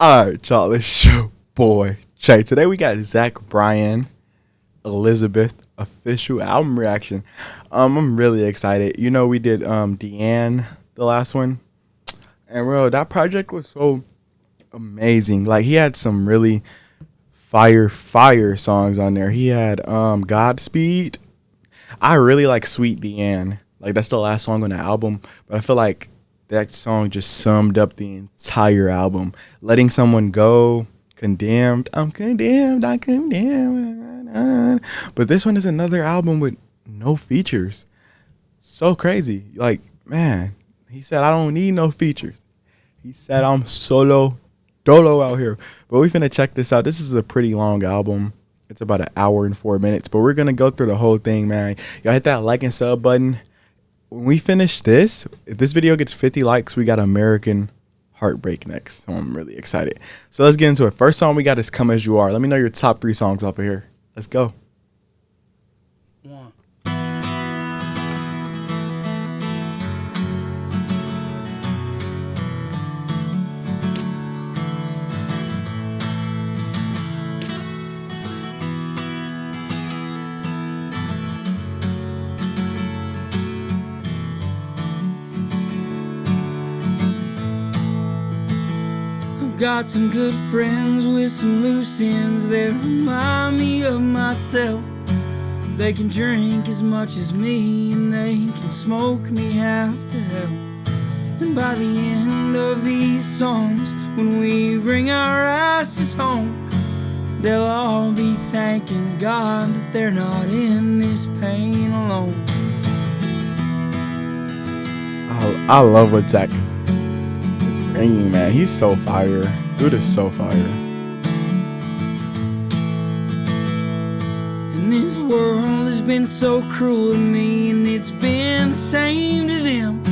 Alright, y'all, it's your boy Trey. Today we got Zach, Bryan, Elizabeth official album reaction. I'm really excited. You know, we did Deanne, the last one. And bro, that project was so amazing. Like, he had some really fire songs on there. He had Godspeed. I really like Sweet Deanne. Like, that's the last song on the album, but I feel like that song just summed up the entire album. Letting Someone Go, Condemned, I'm condemned, I'm condemned. But this one is another album with no features. So crazy. Like, man, he said, I don't need no features. He said, I'm solo dolo out here. But we finna check this out. This is a pretty long album. It's about 1 hour and 4 minutes, but we're gonna go through the whole thing, man. Y'all hit that like and sub button. When we finish this, if this video gets 50 likes, we got American Heartbreak next. So I'm really excited. So let's get into it. First song we got is Come As You Are. Let me know your top 3 songs off of here. Let's go. One. Got some good friends with some loose ends. They remind me of myself. They can drink as much as me, and they can smoke me half to hell. And by the end of these songs, when we bring our asses home, they'll all be thanking God that they're not in this pain alone. I love what Zach bringing, man. He's so fire. Dude is so fire. And this world has been so cruel to me, and it's been the same to them.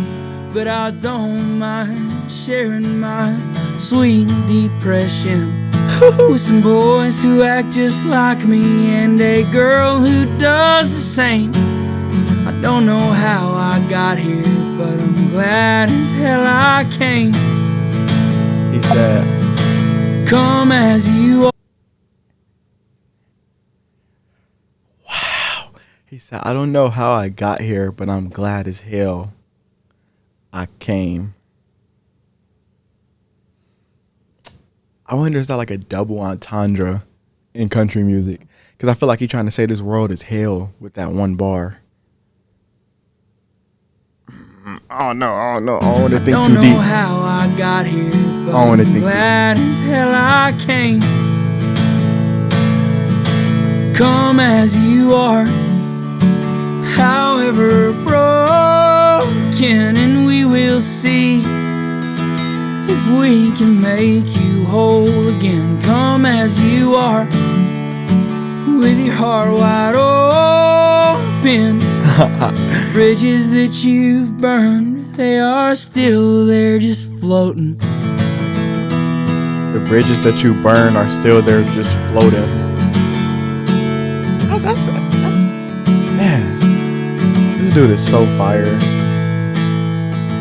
But I don't mind sharing my sweet depression with some boys who act just like me, and a girl who does the same. I don't know how I got here, but I'm glad as hell I came. He said, come as you are. wow. He said, I don't know how I got here, but I'm glad as hell I came. I wonder, is that like a double entendre in country music? Because I feel like he's trying to say this world is hell with that one bar. Oh no, I don't want to think too deep. Don't know how I got here, but I don't want to think glad too as hell I came. Come as you are, however broken, and we will see if we can make you whole again. Come as you are, with your heart wide open. Bridges that you've burned, they are still there, just floating. The bridges that you burn are still there, just floating. Oh, that's man. This dude is so fire.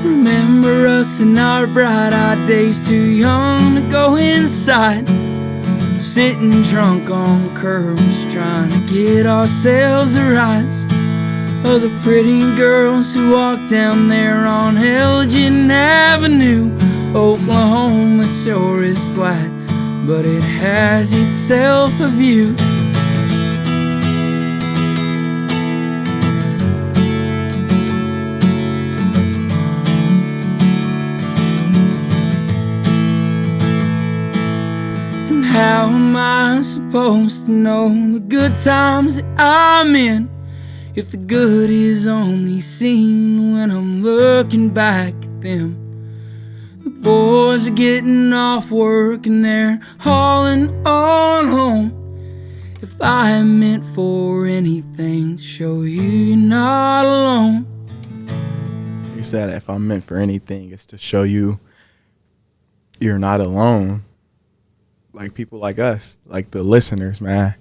Remember us in our bright-eyed days, too young to go inside, sitting drunk on curbs, trying to get ourselves a rise. Of the pretty girls who walk down there on Elgin Avenue. Oklahoma sure is flat, but it has itself a view. And how am I supposed to know the good times that I'm in, if the good is only seen when I'm looking back at them? The boys are getting off work and they're hauling on home. If I meant for anything to show you you're not alone. He said, if I'm meant for anything, it's to show you you're not alone. Like people like us, like the listeners, man.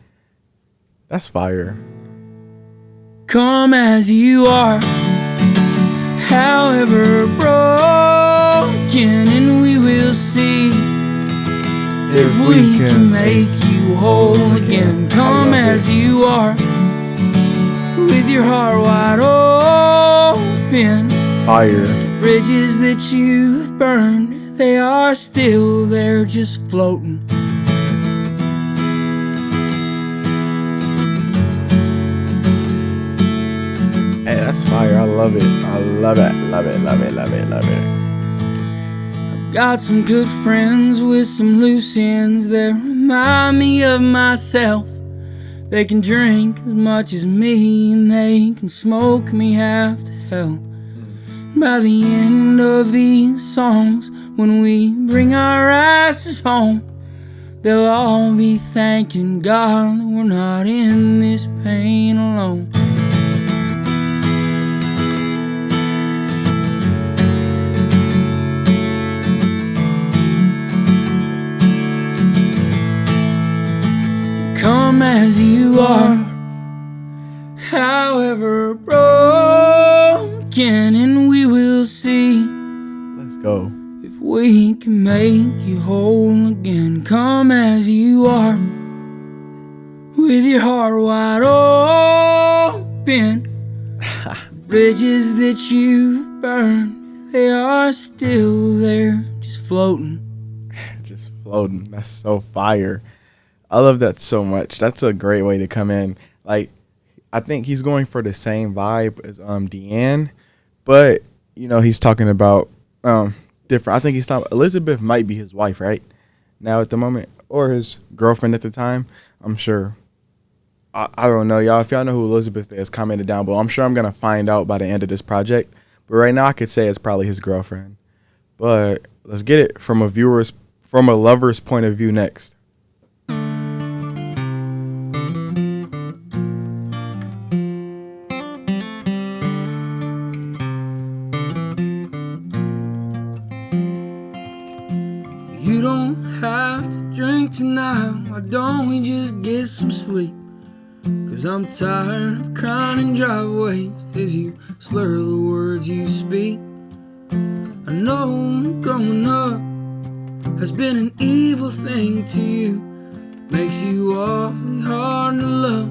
That's fire. Come as you are, however broken, and we will see if we can make you whole again. Come as you are, with your heart wide open. Fire. Bridges that you've burned, they are still there, just floating. Hey, that's fire. I love it. I love it. Love it. Love it. Love it. Love it. Got some good friends with some loose ends that remind me of myself. They can drink as much as me, and they can smoke me half to hell. By the end of these songs, when we bring our asses home, they'll all be thanking God that we're not in this pain alone. Come as you are, however broken, and we will see. Let's go. If we can make you whole again. Come as you are, with your heart wide open. Bridges that you've burned, they are still there, just floating. Just floating. That's so fire. I love that so much. That's a great way to come in. Like, I think he's going for the same vibe as Deanne, but you know, he's talking about different. I think he's talking. Elizabeth might be his wife right now at the moment, or his girlfriend at the time. I'm sure. I don't know, y'all. If y'all know who Elizabeth is, comment it down below. I'm sure I'm gonna find out by the end of this project. But right now, I could say it's probably his girlfriend. But let's get it from a lover's point of view next. You don't have to drink tonight. Why don't we just get some sleep? 'Cause I'm tired of crying in driveways as you slur the words you speak. I know growing up has been an evil thing to you. Makes you awfully hard to love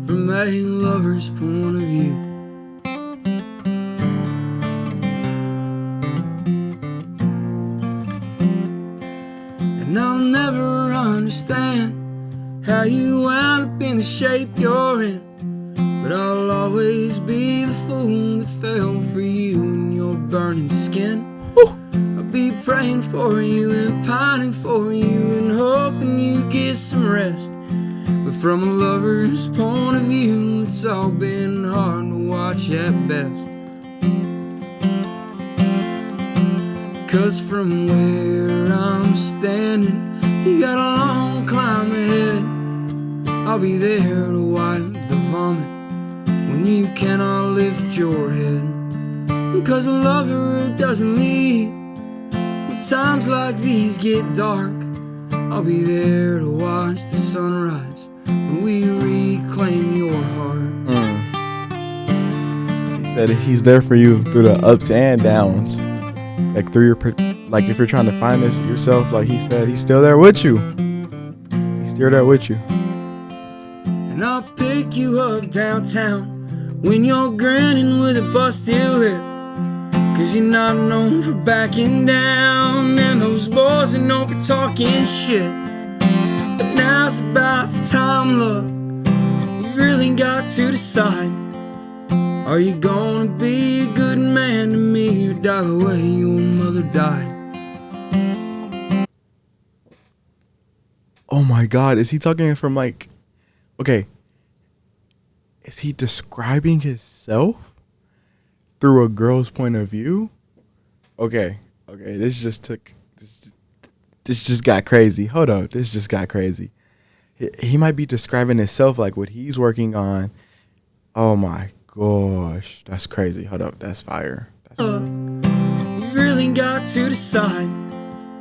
from a lover's point of view. And I'll never understand how you wound up in the shape you're in, but I'll always be the fool that fell for you in your burning skin. I'll be praying for you and pining for you and hoping you get some rest. But from a lover's point of view, it's all been hard to watch at best. 'Cause from where I'm standing, you got a long climb ahead. I'll be there to wipe the vomit when you cannot lift your head. 'Cause a lover doesn't leave when times like these get dark. I'll be there to watch the sunrise when we reclaim your heart. He said he's there for you through the ups and downs. Like through your, like if you're trying to find this yourself, like he said, he's still there with you. He's still there with you. And I'll pick you up downtown when you're grinning with a busted lip. 'Cause you're not known for backing down, and those boys are known for talking shit. But now's about the time, look, you've really got to decide. Are you gonna be a good man to me or die the way your mother died? Oh my God, is he talking from like, okay, is he describing himself through a girl's point of view? Okay, this just got crazy. Hold up, this just got crazy. He might be describing himself like what he's working on. Oh my gosh, that's crazy. Hold up, that's fire. You've really got to decide.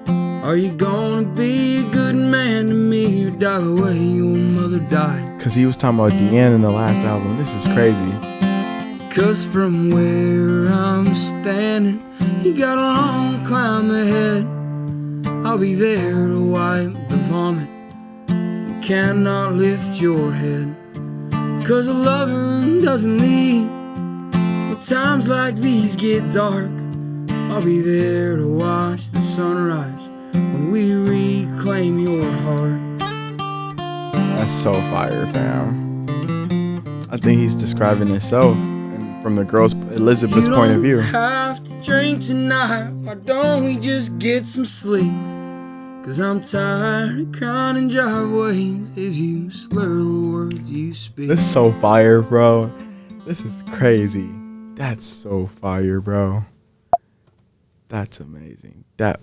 Are you gonna be a good man to me or die the way your mother died? Because he was talking about Deanne in the last album. This is crazy. 'Cause from where I'm standing, you got a long climb ahead. I'll be there to wipe the vomit, you cannot lift your head. 'Cause a lover doesn't leave. When times like these get dark, I'll be there to watch the sunrise when we reclaim your heart. That's so fire, fam. I think he's describing himself and from the girl's Elizabeth's point of view. You don't have to drink tonight. Why don't we just get some sleep? 'Cause I'm tired of counting driveways as you slur the words you speak. This is so fire, bro. This is crazy. That's so fire, bro. That's amazing. That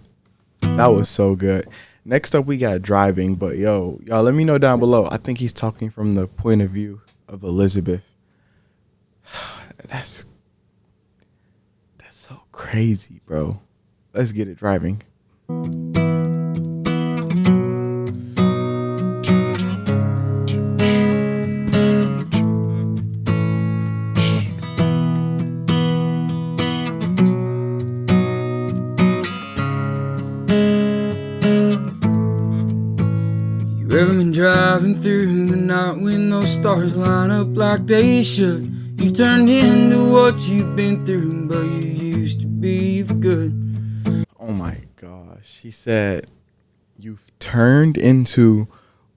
was so good. Next up, we got driving. But y'all, let me know down below. I think he's talking from the point of view of Elizabeth. That's so crazy, bro. Let's get it driving. Ever been driving through the night when those stars line up like they should? You've turned into what you've been through, but you used to be for good. Oh my gosh. He said, you've turned into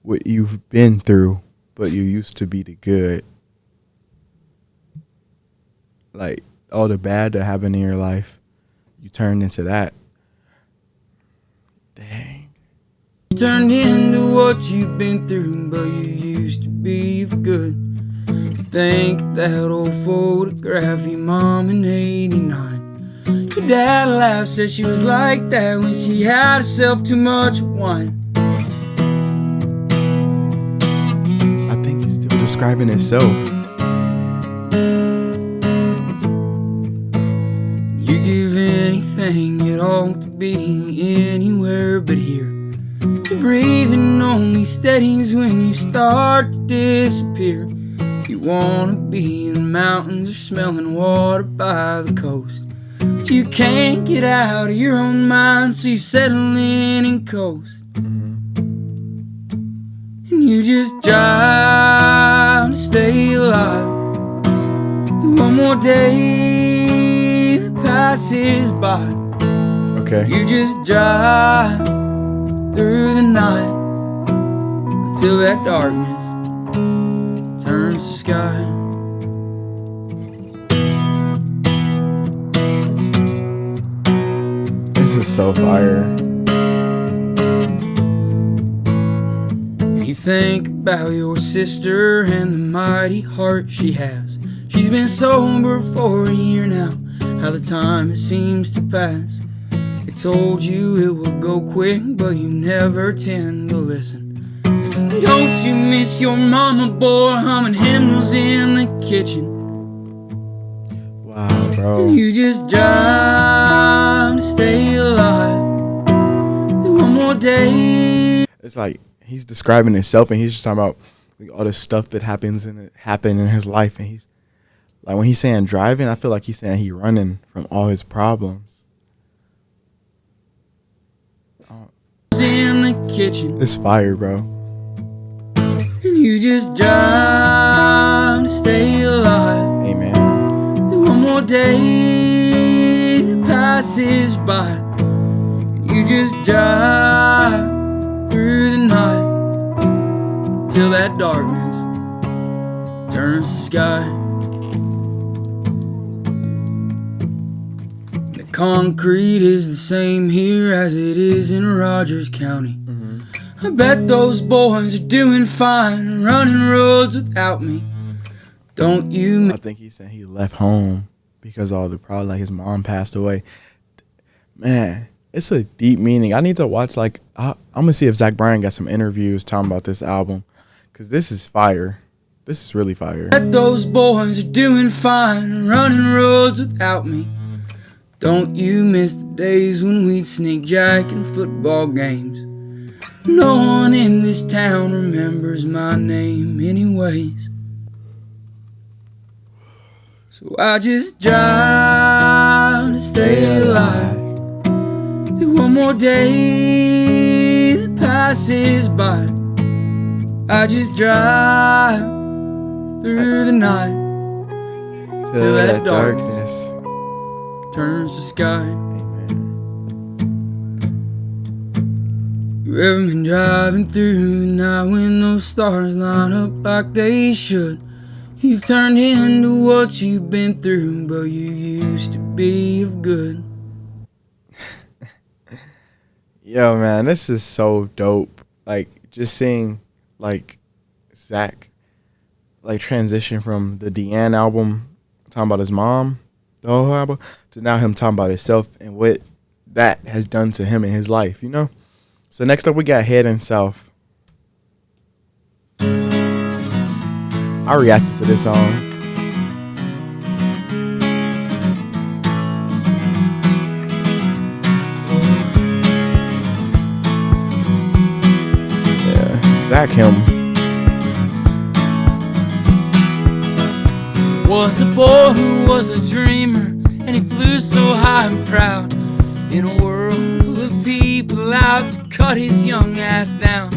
what you've been through, but you used to be the good. Like, all the bad that happened in your life, you turned into that. Dang. Turned into what you've been through, but you used to be for good. Think that old photograph of your mom in '89. Your dad laughed, said she was like that when she had herself too much wine. I think he's still describing himself. You give anything at all to be anywhere but here. Your breathing only steadies when you start to disappear. You wanna be in the mountains or smelling water by the coast, but you can't get out of your own mind, so you settle in and coast. And you just drive to stay alive. One more day that passes by. Okay. You just drive through the night until that darkness turns to sky. This is so fire. You think about your sister and the mighty heart she has. She's been sober for a year now. How the time it seems to pass. It told you it would go quick, but you never tend to listen. Don't you miss your mama, boy, humming hymnals in the kitchen? Wow, bro. You just drive to stay alive. One more day. It's like he's describing himself, and he's just talking about like, all the stuff that happened in his life, and he's like, when he's saying driving, I feel like he's saying he's running from all his problems. In the kitchen. It's fire, bro. And you just drive to stay alive. Amen. One more day that passes by. And you just drive through the night till that darkness turns to sky. The concrete is the same here as it is in Rogers County. I bet those boys are doing fine running roads without me. Don't you? I think he said he left home because of all the problems, like his mom passed away. Man, it's a deep meaning. I need to watch, like, I'm going to see if Zach Bryan got some interviews talking about this album, because this is fire. This is really fire. Bet those boys are doing fine running roads without me. Don't you miss the days when we'd sneak jack in football games? No one in this town remembers my name anyways. So I just drive to stay alive. Through one more day that passes passes by. I just drive through the night till that darkness turns to sky. Amen. You ever been driving through the night when those stars line up like they should? You've turned into what you've been through, but you used to be of good. Yo, man, this is so dope. Like, just seeing, like, Zach, like, transition from the Deanne album, talking about his mom, the whole album, to now him talking about himself and what that has done to him in his life, you know? So next up, we got Heading South. I reacted to this song. Zach him. Was a boy who was a dreamer, and he flew so high and proud in a world full of people out to cut his young ass down.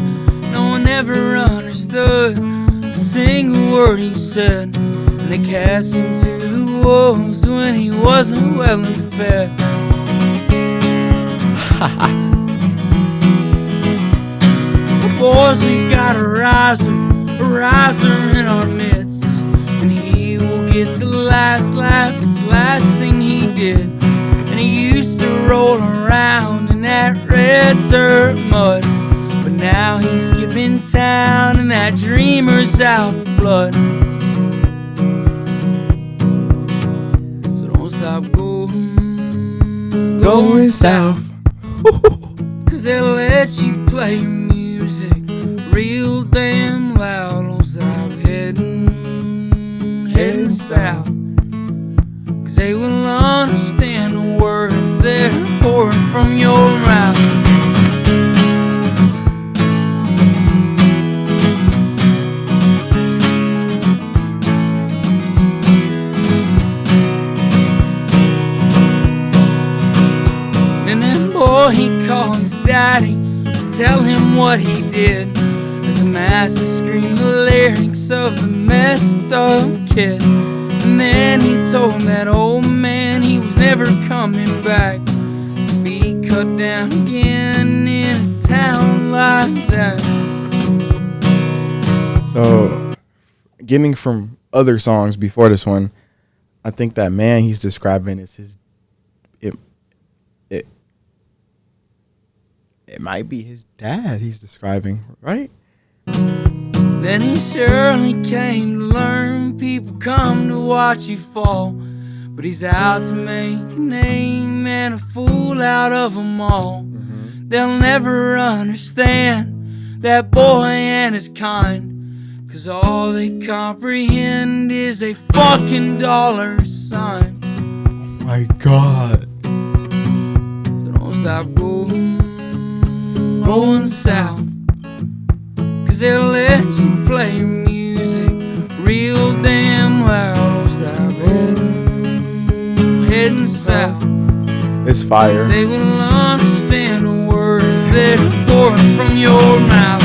No one ever understood a single word he said, and they cast him to the wolves when he wasn't well and fed. Boys, we got a riser in our midst, and he will get the last laugh. It's the last thing he did. And he used to roll around in that red dirt mud, but now he's skipping town in that dreamer's out for blood. So don't stop going south, 'cause they'll let you play your music real damn loud. Don't stop heading south, 'cause they will understand the words that are pouring from your mouth. And then boy, he called his daddy to tell him what he did, as the master screamed the lyrics of the messed up kid. And then he told that old man he was never coming back to be cut down again in a town like that. So, getting from other songs before this one, I think that man he's describing is his. It might be his dad he's describing, right? Then he surely came to learn. People come to watch you fall, but he's out to make a name and a fool out of them all. They'll never understand that boy and his kind, 'cause all they comprehend is a fucking dollar sign. Oh my God. So don't stop going south, 'cause they'll let you play your music real damn loud. Don't stop heading south. It's fire. They will understand the words that are pouring from your mouth.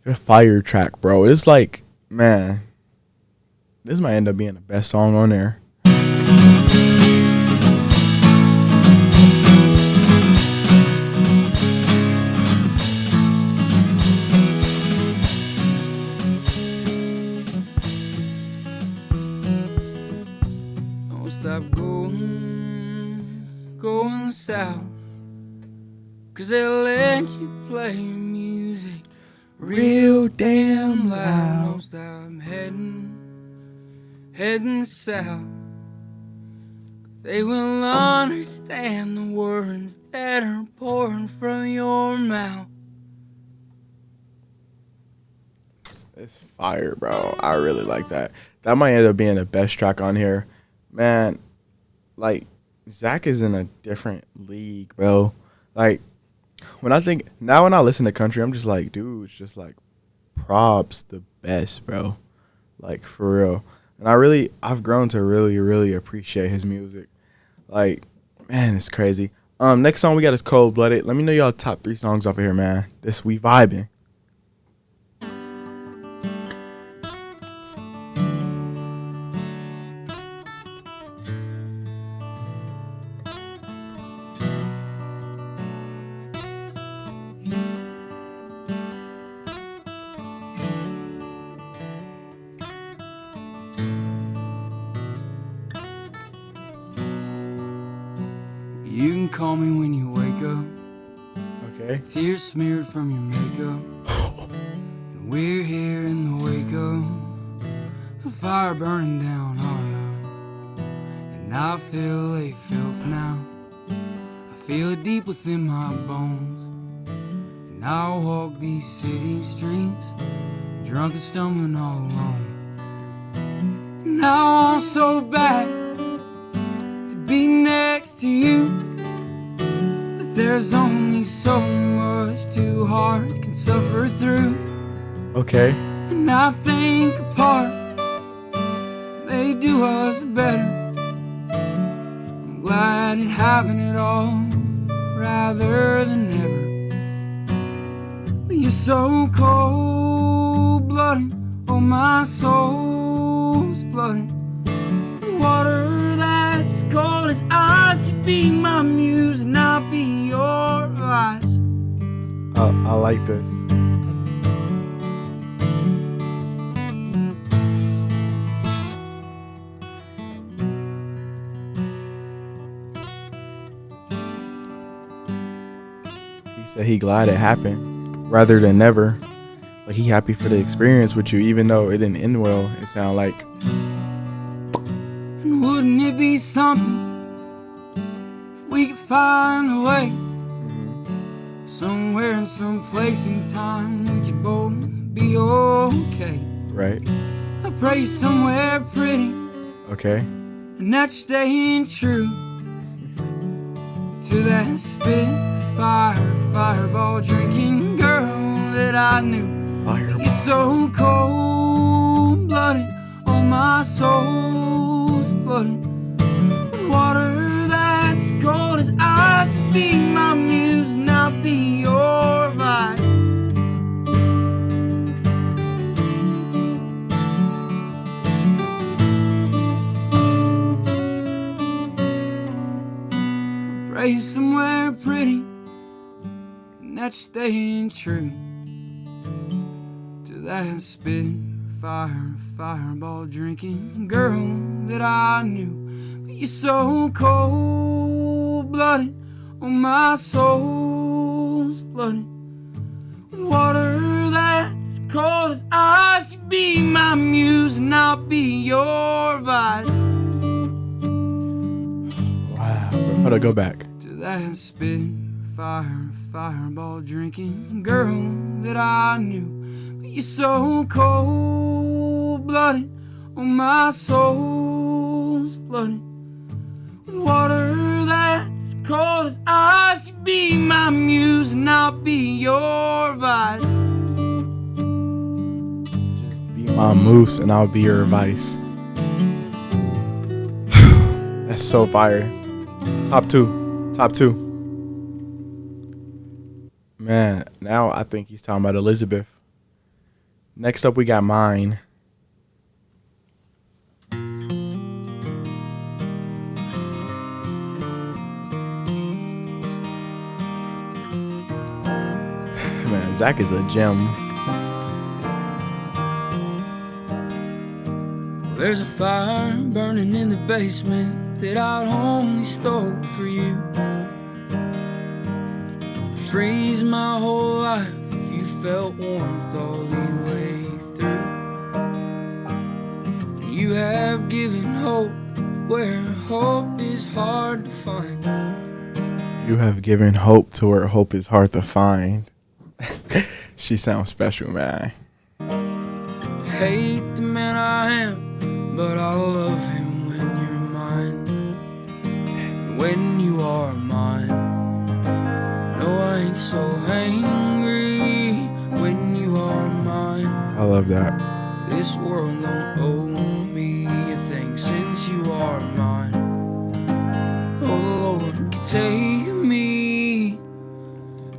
A fire track, bro. It's like, man, this might end up being the best song on there. Stop going south, 'cause they'll let you play your music real damn loud. Don't stop heading south. They will understand the words that are pouring from your mouth. It's fire, bro. I really like that. That might end up being the best track on here. Man, like, Zach is in a different league, bro. Like, when I listen to country, I'm just like, dude, it's just like, props the best, bro. Like, for real. And I've grown to really, really appreciate his music. Like, Man, it's crazy. Next song we got is Cold Blooded. Let me know y'all top 3 songs off of here, man. This we vibing. You can call me when you wake up. Okay. Tears smeared from your makeup. And we're here in the wake of a fire burning down our love. And I feel a filth now. I feel it deep within my bones. And I'll walk these city streets, drunk and stumbling all alone. Now I'm so bad to be next to you, but there's only so much two hearts can suffer through. Okay. And I think apart may do us better. I'm glad it happened at all rather than never. But you're so cold-blooded, oh my soul's flooded. Water that's cold as ice should be my muse and not be your eyes. I like this. He said he glad it happened rather than never. Like he happy for the experience with you, even though it didn't end well. It sounded like. And wouldn't it be something if we could find a way? Somewhere in some place and time we could both be okay. Right. I pray somewhere pretty, Okay. and that's staying true to that fireball drinking girl that I knew. Fireball. You're so cold-blooded, oh my soul's flooded. Water that's cold as ice should be my muse, not be your vice. Pray somewhere pretty, and that's staying true to that fireball drinking girl that I knew. But you're so cold-blooded, oh my soul's flooded with water that's cold as ice. Should be my muse and not be your vice. Wow. Hold on, go back. To that fireball drinking girl that I knew. But you're so cold-blooded, oh my soul's flooded with water that's cold as ice. Should be my muse and not be your vice. Just be my moose and I'll be your vice. That's so fire. Top two. Man, now I think he's talking about Elizabeth. Next up, we got Mine. Man, Zach is a gem. There's a fire burning in the basement that I'd only stoke for you. Freeze my whole life if you felt warmth all the way through. You have given hope where hope is hard to find. You have given hope to where hope is hard to find. She sounds special, man. Hate the man I am, but I love him when you're mine. When you are mine. No, I ain't so angry when you are mine. I love that. This world don't owe me a thing since you are mine. Oh Lord, take me,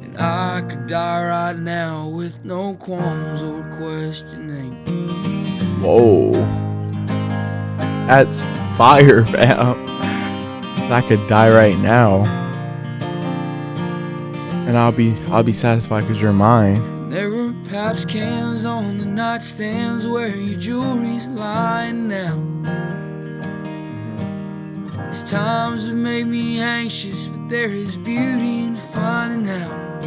and I could die right now with no qualms or questioning. Whoa. That's fire, fam. So I could die right now, and I'll be satisfied because you're mine. There were Pabst cans on the nightstands where your jewelry's lying now. These times have made me anxious, but there is beauty in finding out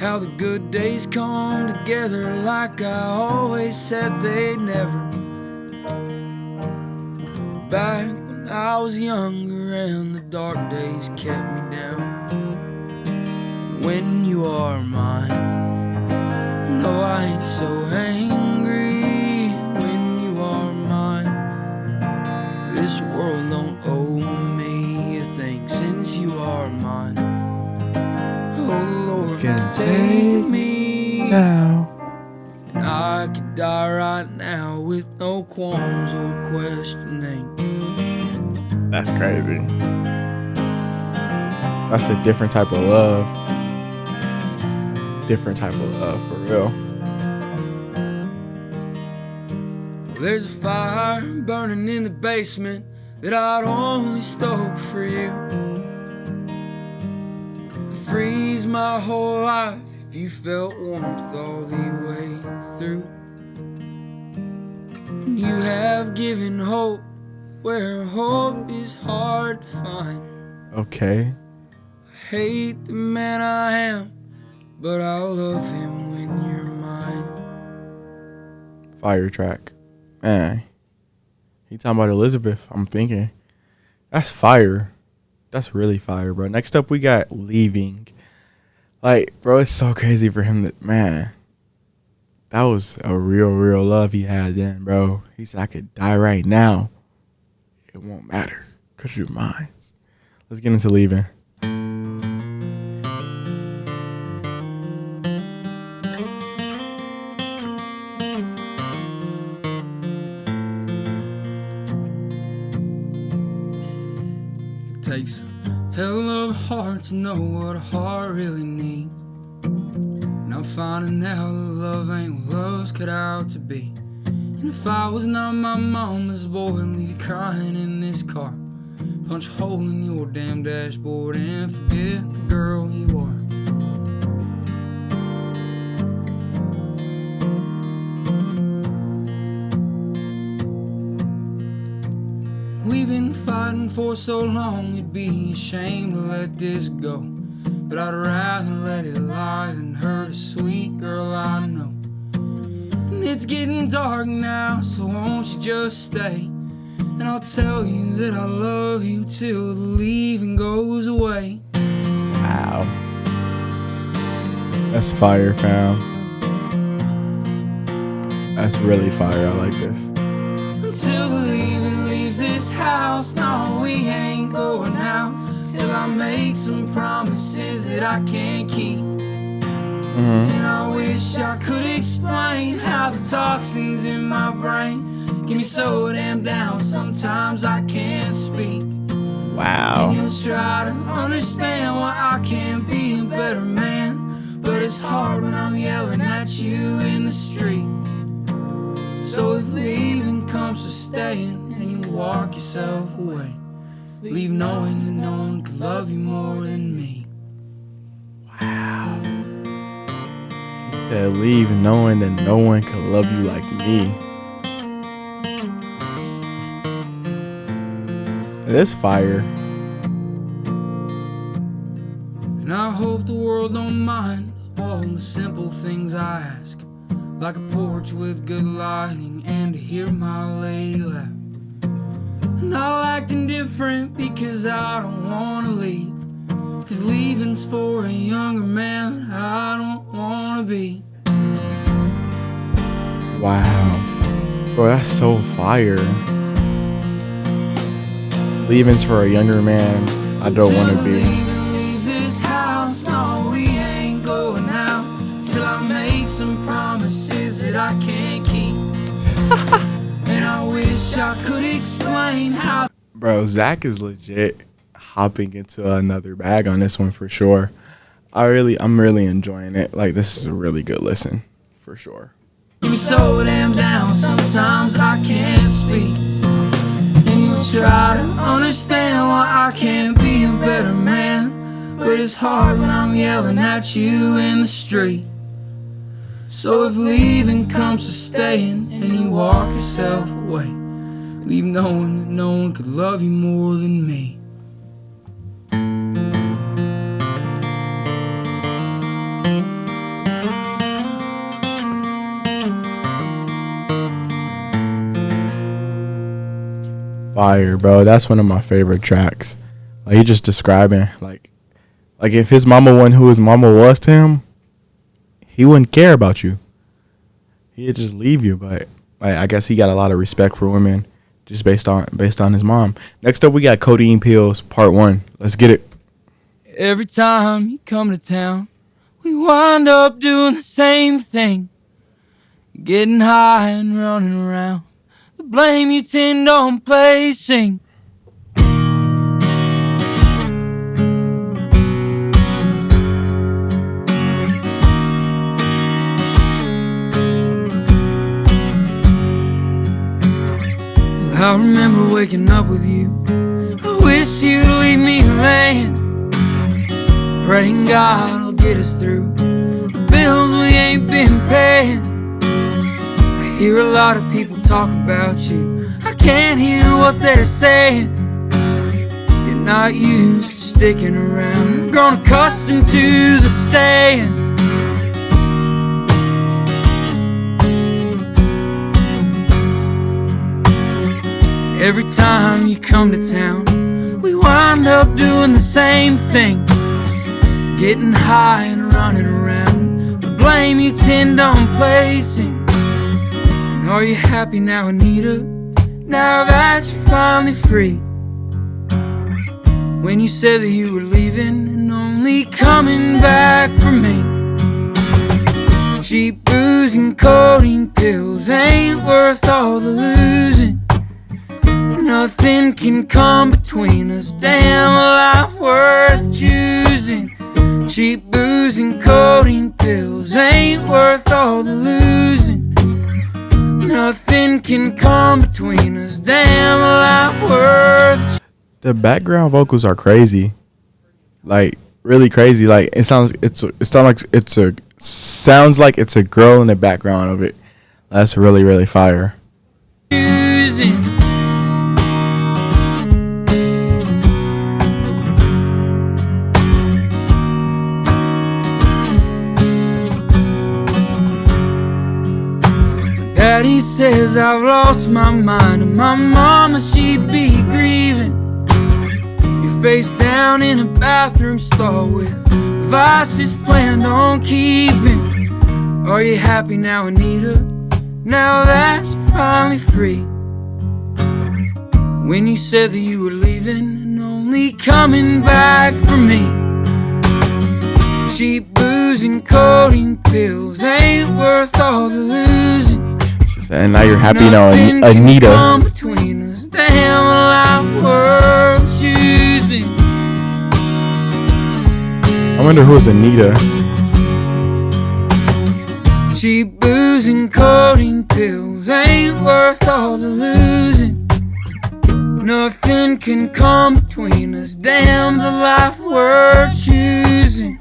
how the good days come together like I always said they'd never. Back when I was younger and the dark days kept me down. When you are mine, no, I ain't so angry. When you are mine, this world don't owe me a thing since you are mine. Oh Lord, Can take me now. and I could die right now with no qualms or questioning. That's crazy. That's a different type of love. Different type of love, for real. There's a fire burning in the basement that I'd only stoke for you. I'd freeze my whole life if you felt warmth all the way through. And you have given hope where hope is hard to find. Okay. I hate the man I am, but I'll love him when you're mine. Fire track. Man. He talking about Elizabeth. I'm thinking. That's fire. That's really fire, bro. Next up, we got Leaving. Like, bro, it's so crazy for him that, man. That was a real love he had then, bro. He said, I could die right now. It won't matter because you're mine. Let's get into Leaving. Takes a hell of a heart to know what a heart really needs. And I'm finding out that love ain't what love's cut out to be. And if I was not my mama's boy, I'd leave you crying in this car, punch a hole in your damn dashboard and forget the girl you are. We've been fighting for so long, it'd be a shame to let this go. But I'd rather let it lie than hurt a sweet girl I know. And it's getting dark now, so won't you just stay? And I'll tell you that I love you till the leaving goes away. Wow. That's fire, fam. That's really fire. I like this. Until the leaving leaves this house, no, we ain't going out. Till I make some promises that I can't keep. And I wish I could explain how the toxins in my brain get me so damn down, sometimes I can't speak. Wow. And you'll try to understand why I can't be a better man, but it's hard when I'm yelling at you in the street. So if leaving comes to staying and you walk yourself away, leave knowing that no one could love you more than me. Wow. He said, leave knowing that no one could love you like me. It is fire. And I hope the world don't mind all the simple things I ask, like a porch with good lighting and to hear my lady laugh. And I'll act indifferent because I don't want to leave, cause leaving's for a younger man I don't want to be. Wow. Bro, that's so fire. Leaving's for a younger man I don't want to be. Leaves this house, no, we ain't going out till I make some promises that I can't keep. And I wish I could explain how. Bro, Zach is legit hopping into another bag on this one for sure. I'm really enjoying it. Like, this is a really good listen for sure. You're so damn down, sometimes I can't speak. And you try to understand why I can't be a better man. But it's hard when I'm yelling at you in the street. So if leaving comes to staying and you walk yourself away, leave knowing that no one could love you more than me. Fire, bro. That's one of my favorite tracks. Like, he just describing like if his mama wasn't who his mama was to him, he wouldn't care about you. He'd just leave you. But like, I guess he got a lot of respect for women just based on his mom. Next up, we got Codeine Pills Part 1. Let's get it. Every time you come to town, we wind up doing the same thing, getting high and running around. The blame you tend on placing. I remember waking up with you. I wish you'd leave me laying, praying God will get us through the bills we ain't been paying. I hear a lot of people talk about you. I can't hear what they're saying. You're not used to sticking around. You've grown accustomed to the staying. Every time you come to town, we wind up doing the same thing, getting high and running around. The blame you tend on placing. And are you happy now, Anita, now that you're finally free? When you said that you were leaving and only coming back for me. Cheap booze and codeine pills ain't worth all the losing. Nothing can come between us, damn, a life worth choosing. Cheap booze and codeine pills ain't worth all the losing. Nothing can come between us, damn, a life worth. The background vocals are crazy, like really crazy. Like, it sounds like it's a girl in the background of it. That's really, really fire. Choosing. Daddy says I've lost my mind, and my mama, she'd be grieving. You're face down in a bathroom stall with vices planned on keeping. Are you happy now, Anita, now that you're finally free? When you said that you were leaving and only coming back for me. Cheap booze and codeine pills ain't worth all the losing. And now you're happy now, Anita. Come between us, damn, life worth choosing. I wonder who's Anita. Cheap booze and codeine pills ain't worth all the losing. Nothing can come between us, damn, the life worth choosing.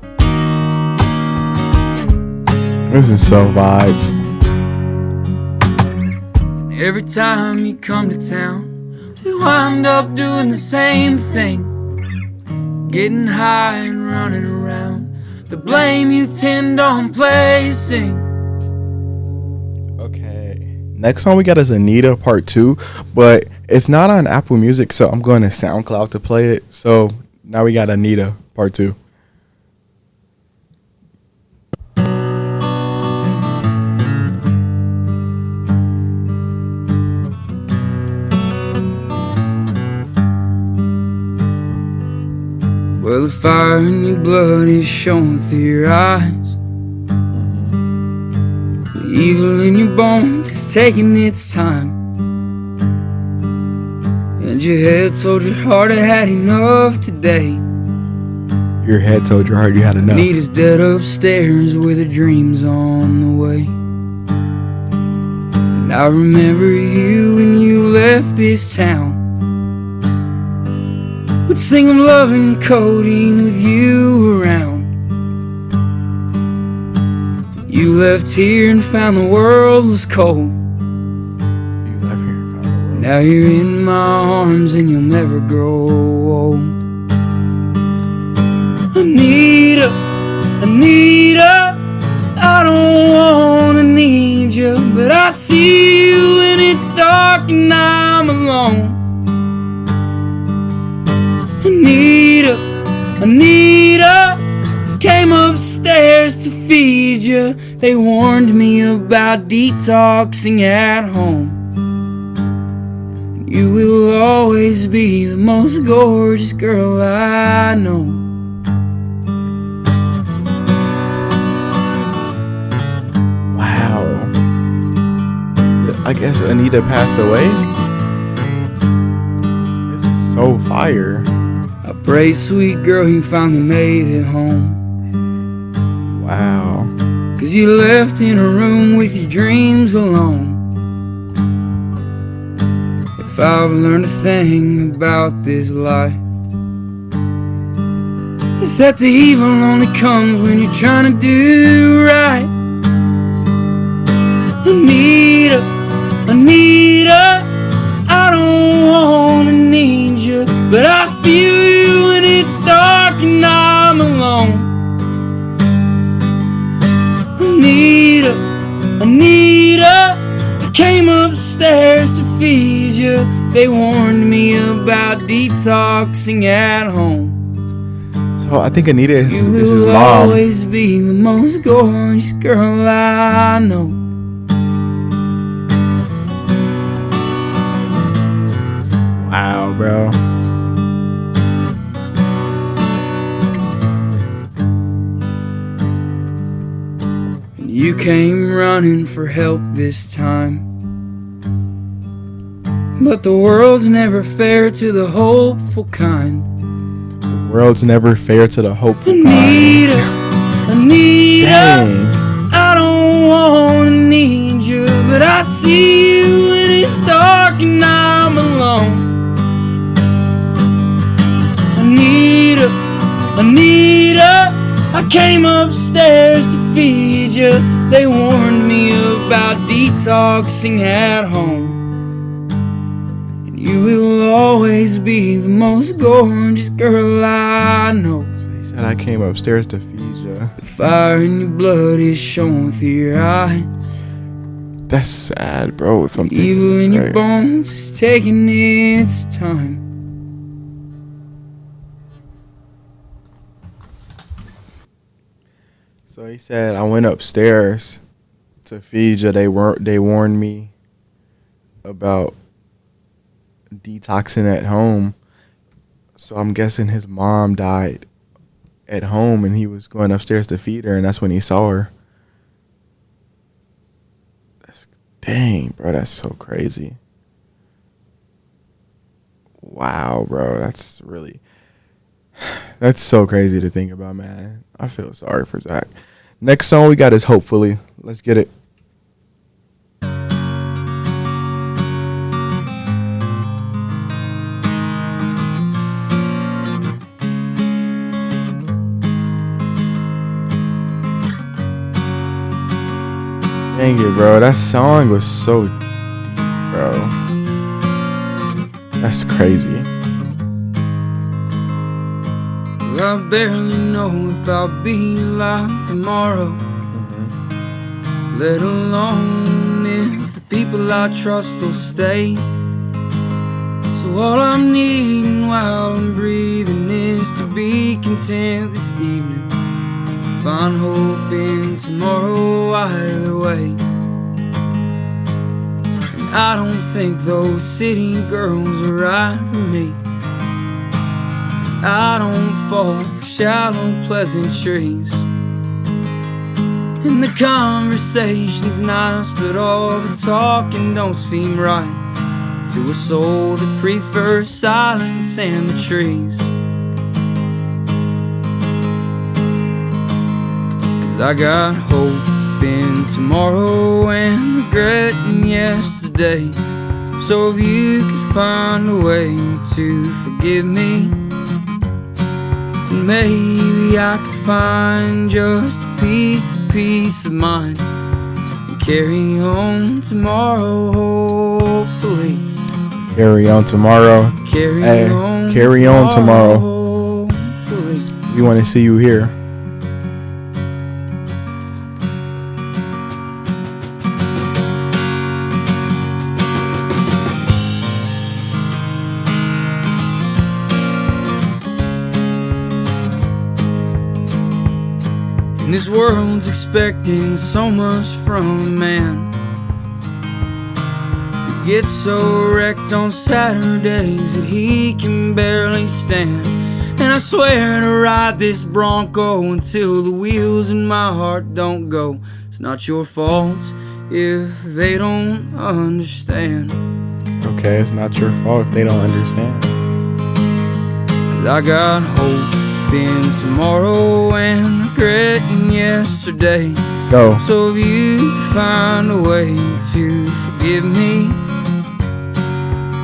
This is so vibes. Every time you come to town, we wind up doing the same thing, getting high and running around. The blame you tend on placing. Okay, next song we got is Anita Part 2, but it's not on Apple Music, so I'm going to SoundCloud to play it. So now we got Anita Part 2. Well, the fire in your blood is showing through your eyes. The evil in your bones is taking its time. And your head told your heart it had enough today. Your head told your heart you had enough. Anita's dead upstairs with her dreams on the way. And I remember you when you left this town. Would sing of love and codeine with you around. You left here and found the world was cold. You left here and found the world. Now you're in my arms and you'll never grow old. Anita, Anita, I don't wanna need you, but I see you when it's dark and I'm alone. Anita, Anita, came upstairs to feed you. They warned me about detoxing at home. You will always be the most gorgeous girl I know. Wow. I guess Anita passed away? This is so fire. I pray, sweet girl, you finally made it home. Wow. 'Cause you left in a room with your dreams alone. If I've learned a thing about this life, it's that the evil only comes when you're trying to do right. Anita, Anita, I don't wanna need you, but I feel you when it's dark and I'm alone. Anita, Anita, I came upstairs to feed you. They warned me about detoxing at home. So I think Anita is his You will mom. always be the most gorgeous girl I know. Wow, bro. You came running for help this time, but the world's never fair to the hopeful kind. The world's never fair to the hopeful Anita, kind. Anita, Dang. I don't wanna need you, but I see you when it's dark and I'm alone. Anita, Anita, I came upstairs to feed you. They warned me about detoxing at home. And you will always be the most gorgeous girl I know. So he said I came upstairs to feed you. The fire in your blood is showing through your eye. That's sad, bro. If I'm thinking Evil this in your right. bones is taking its time. So he said I went upstairs to feed you. They warned me about detoxing at home. So I'm guessing his mom died at home and he was going upstairs to feed her, and that's when he saw her. Dang, bro, that's so crazy. Wow, bro, that's so crazy to think about, man. I feel sorry for Zach. Next song we got is Hopefully. Let's get it. Dang it, bro. That song was so deep, bro. That's crazy. Well, I barely know if I'll be alive tomorrow, let alone if the people I trust will stay. So all I'm needing while I'm breathing is to be content this evening. Find hope in tomorrow either way. And I don't think those city girls are right for me, 'cause I don't fall for shallow pleasantries. And the conversation's nice, but all the talking don't seem right. to a soul that prefers silence and the trees. 'Cause I got hope in tomorrow and regret in yesterday. So if you could find a way to forgive me, then maybe I could find just a peace of mind and carry on tomorrow, hopefully. Carry on tomorrow. Carry on tomorrow. Hopefully. We want to see you here. This world's expecting so much from a man who gets so wrecked on Saturdays that he can barely stand. And I swear to ride this Bronco until the wheels in my heart don't go. It's not your fault if they don't understand. Okay, it's not your fault if they don't understand. 'Cause I got hope in tomorrow and regret in yesterday. Go. So if you find a way to forgive me,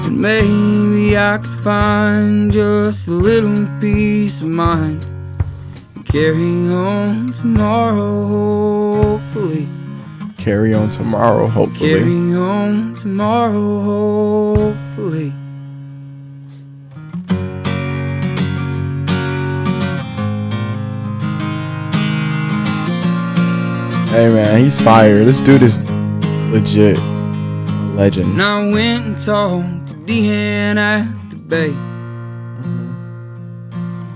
then maybe I could find just a little peace of mind and carry on tomorrow, hopefully. Carry on tomorrow, hopefully. Carry on tomorrow, hopefully. Hey man, he's fire. This dude is legit a legend. And I went and talked to Deanne at the bay.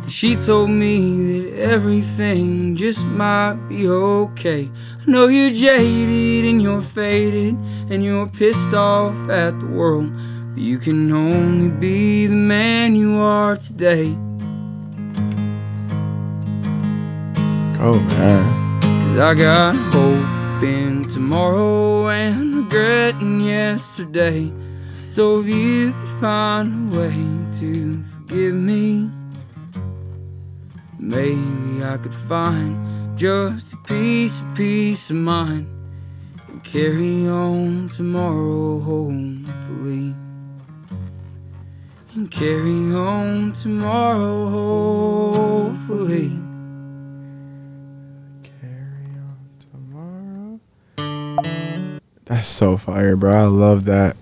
She told me that everything just might be okay. I know you're jaded and you're faded and you're pissed off at the world, but you can only be the man you are today. Oh man. 'Cause I got hope in tomorrow and regret in yesterday. So if you could find a way to forgive me, maybe I could find just a peace of mind and carry on tomorrow, hopefully. And carry on tomorrow, hopefully. That's so fire, bro. I love that.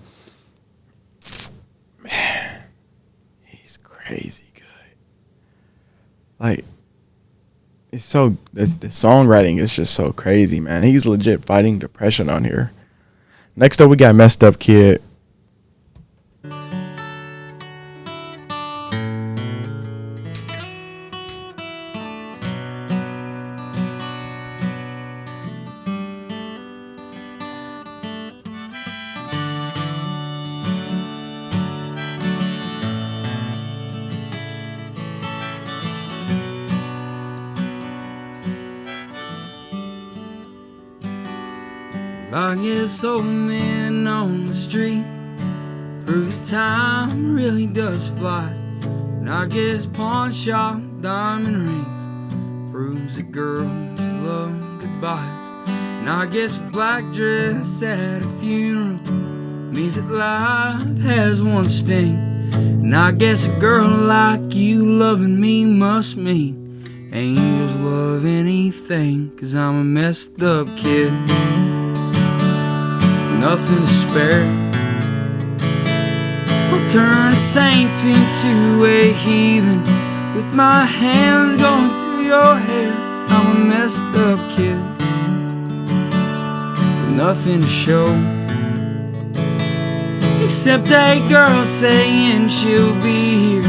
Man, he's crazy good. Like, it's so, the songwriting is just so crazy, man. He's legit fighting depression on here. Next up, we got Messed Up Kid. I guess old men on the street prove that time really does fly. And I guess pawn shop diamond rings proves that girls love goodbyes. And I guess a black dress at a funeral means that life has one sting. And I guess a girl like you loving me must mean angels love anything. 'Cause I'm a messed up kid, nothing to spare. I'll turn a saint into a heathen with my hands going through your hair. I'm a messed up kid with nothing to show, except a girl saying she'll be here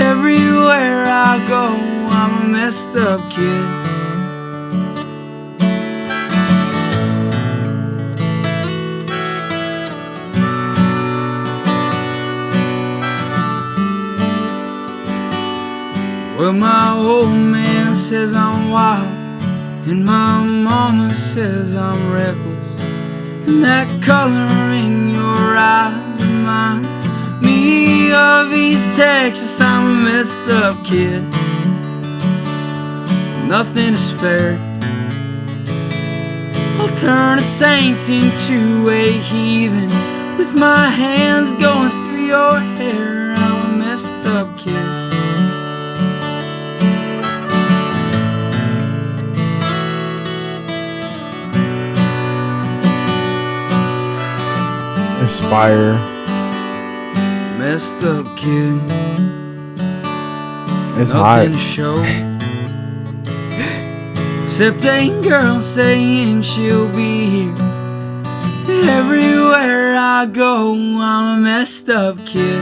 everywhere I go. I'm a messed up kid. Well, my old man says I'm wild, and my mama says I'm reckless, and that color in your eyes reminds me of East Texas. I'm a messed up kid, nothing to spare. I'll turn a saint into a heathen with my hands going through your hair. I'm a messed up kid. Aspire. Messed up kid. It's hot. Nothing to show. Except a girl saying she'll be here everywhere I go. I'm a messed up kid.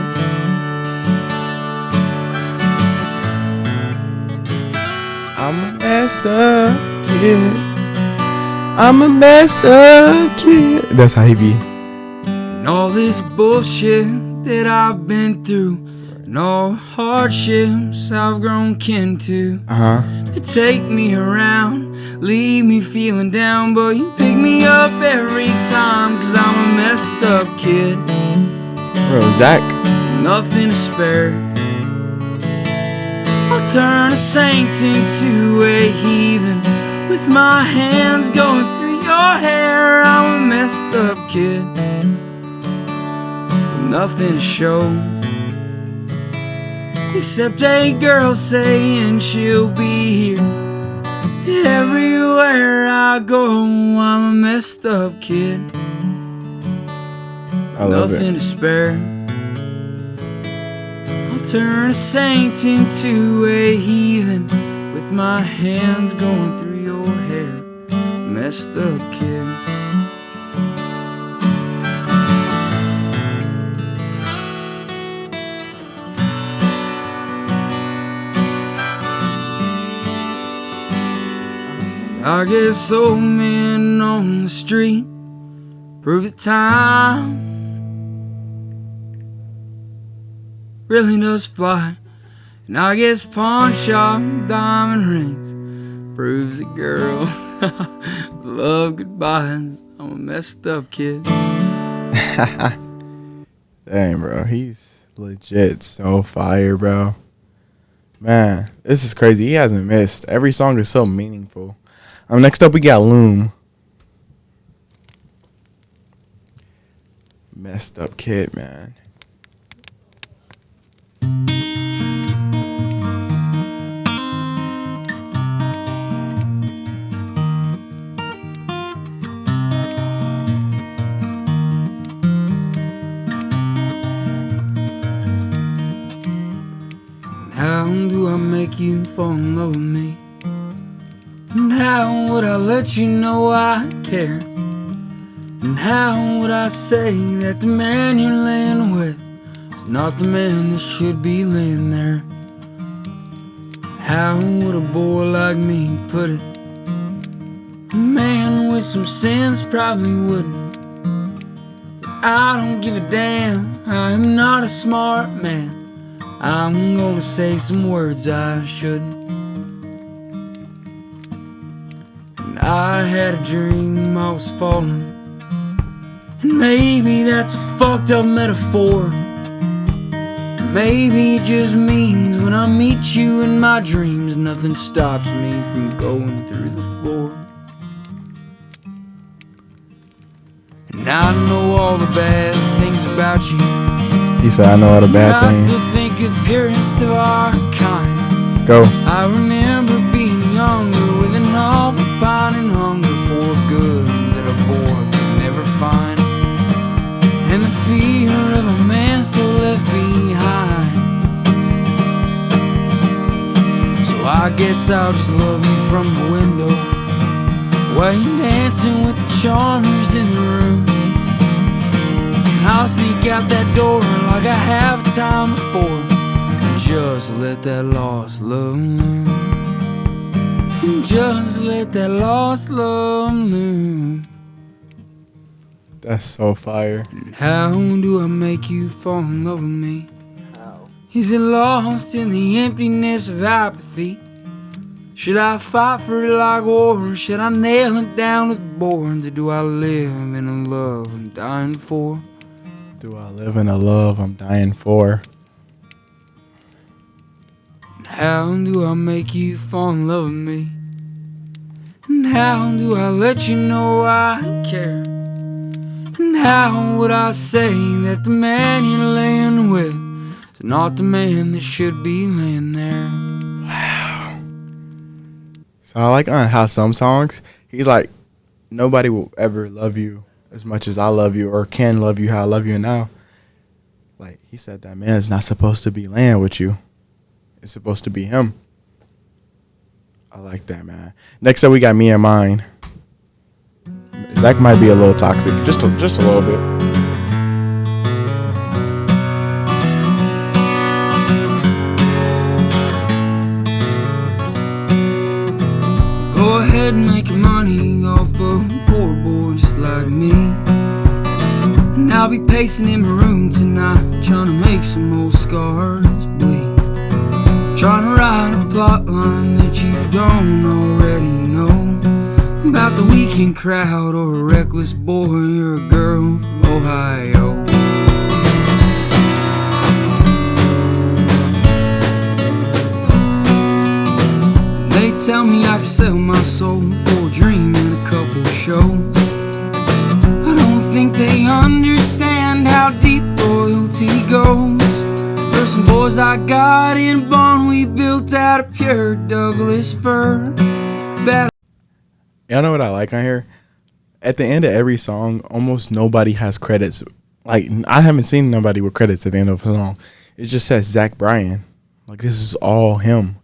I'm a messed up kid. I'm a messed up kid. That's how he be. And all this bullshit that I've been through, and all the hardships I've grown kin to, they take me around, leave me feeling down, but you pick me up every time, 'cause I'm a messed up kid. Bro, Zach. Nothing to spare. I'll turn a saint into a heathen with my hands going through your hair. I'm a messed up kid, nothing to show. Except a girl saying she'll be here everywhere I go. I'm a messed up kid, I love nothing it. to spare. I'll turn a saint into a heathen with my hands going through your hair. Messed up kid. I guess old men on the street prove that time really does fly. And I guess pawn shop diamond rings proves that girls love goodbyes. I'm a messed up kid. Dang, bro. He's legit so fire, bro. Man, this is crazy. He hasn't missed. Every song is so meaningful. Next up, we got Loom. Messed up kid, man. How do I make you fall in love with me? And how would I let you know I care? And how would I say that the man you're laying with is not the man that should be laying there? How would a boy like me put it? A man with some sense probably wouldn't. But I don't give a damn, I am not a smart man. I'm gonna say some words I shouldn't. And I had a dream I was falling, and maybe that's a fucked up metaphor. Maybe it just means when I meet you in my dreams, nothing stops me from going through the floor. And I know all the bad things about you. He said, I know all the bad I things. still think you're the purest of our kind. Go. I remember being younger with an awful pining hunger for good that a boy could never find, and the fear of a man so left behind. So I guess I'll just love you from the window while you're dancing with the charmers in the room. I'll sneak out that door like I have time before, and just let that lost love loom. And just let that lost love loom. That's so fire. And how do I make you fall in love with me? Is it lost in the emptiness of apathy? Should I fight for it like war, or should I nail it down with boards? Or do I live in a love I'm dying for? do I live in a love I'm dying for? How do I make you fall in love with me? And how do I let you know I care? And how would I say that the man you're laying with is not the man that should be laying there? So I like on how some songs he's like, nobody will ever love you as much as I love you, or can love you how I love you now. Like he said, that man is not supposed to be laying with you. It's supposed to be him. I like that, man. Next up, we got Me and Mine. Zach might be a little toxic, just a little bit. Go ahead and make your money off of a poor boy just like me. And I'll be pacing in my room tonight, trying to make some old scars bleed. Trying to write a plot line that you don't already know, about the weekend crowd or a reckless boy or a girl from Ohio. They tell me I can sell my soul for a dream and a couple shows. I don't think they understand how deep loyalty goes. For some boys I got in bond, we built out of pure Douglas fir. Y'all know what I like on here? At the end of every song, almost nobody has credits. Like, I haven't seen nobody with credits at the end of a song. It just says Zach Bryan. Like, this is all him.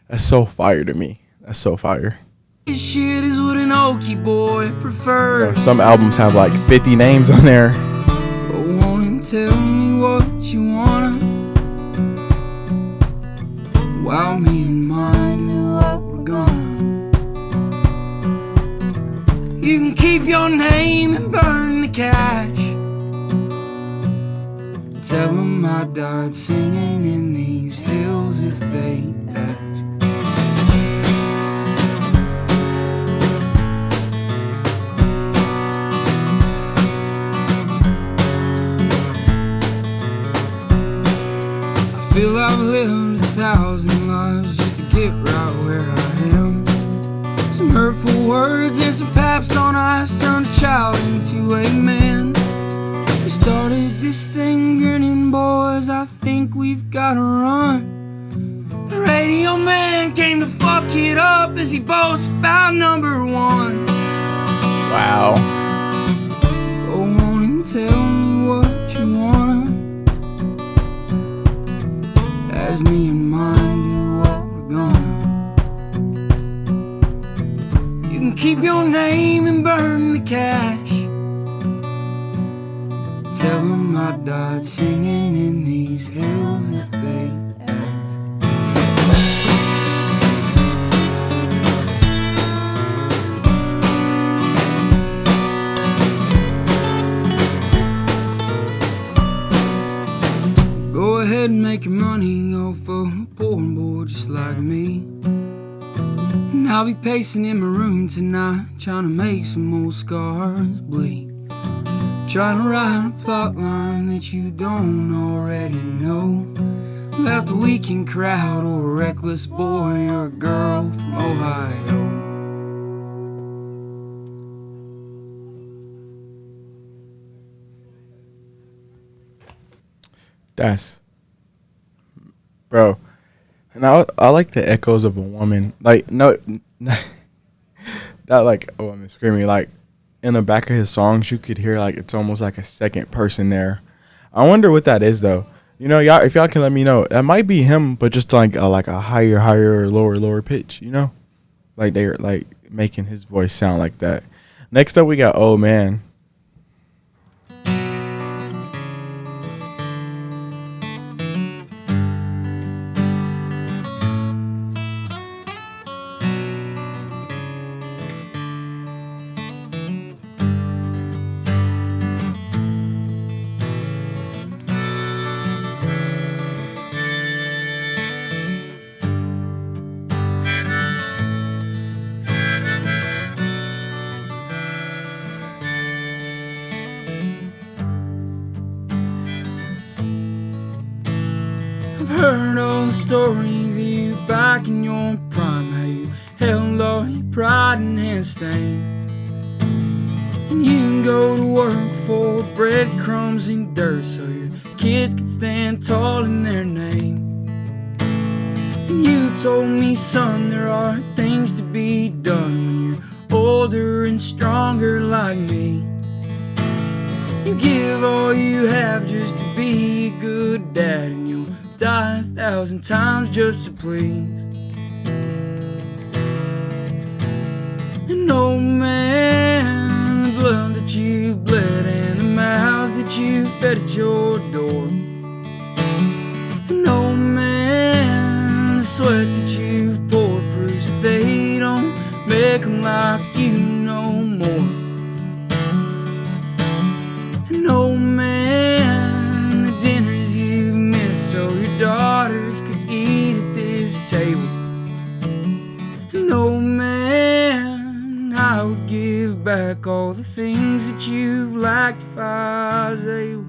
That's so fire to me. That's so fire. This shit is what an Okie boy prefers. Some albums have like 50 names on there. Go on and tell me what you wanna, while me and mine do what we're gonna. You can keep your name and burn the cash. Tell them I died singing in these hills if they ask. I feel I've lived 1,000 lives just to get right where I am. Some hurtful words and some paps on ice turned a child into a man. We started this thing grinning, boys, I think we've gotta run. The radio man came to fuck it up as he boasts about number ones. Wow. Go on and tell me what you wanna, as me and mine do what we're gonna. You can keep your name and burn the cash. Tell them I died singing in these hills if they ask. Go ahead and make your money off of a poor boy just like me. And I'll be pacing in my room tonight, trying to make some old scars bleed. Trying to write a plot line that you don't already know, about the weekend crowd or a reckless boy or a girl from Ohio. That's, bro. And I like the echoes of a woman. Like, no, not like a woman screaming. Like, in the back of his songs, you could hear like it's almost like a second person there. I wonder what that is, though. You know, y'all, if y'all can let me know, that might be him, but just like a higher, or lower pitch. You know, like they're like making his voice sound like that. Next up, we got Oh Man. stories of you back in your prime, how you held all your pride and hand stained. And you can go to work for breadcrumbs and dirt so your kids can stand tall in their name. And you told me, son, there are things to be done when you're older and stronger like me. You give all you have just to be a good dad, and you'll die 1,000 times just to please. And oh man, the blood that you've bled and the mouths that you've fed at your door. And oh man, the sweat that you've poured proves that they don't make them like you no more. And oh man, the dinners you've missed so your daughters could eat at this table. And oh man, I would give back all the things that you've lacked if I was able.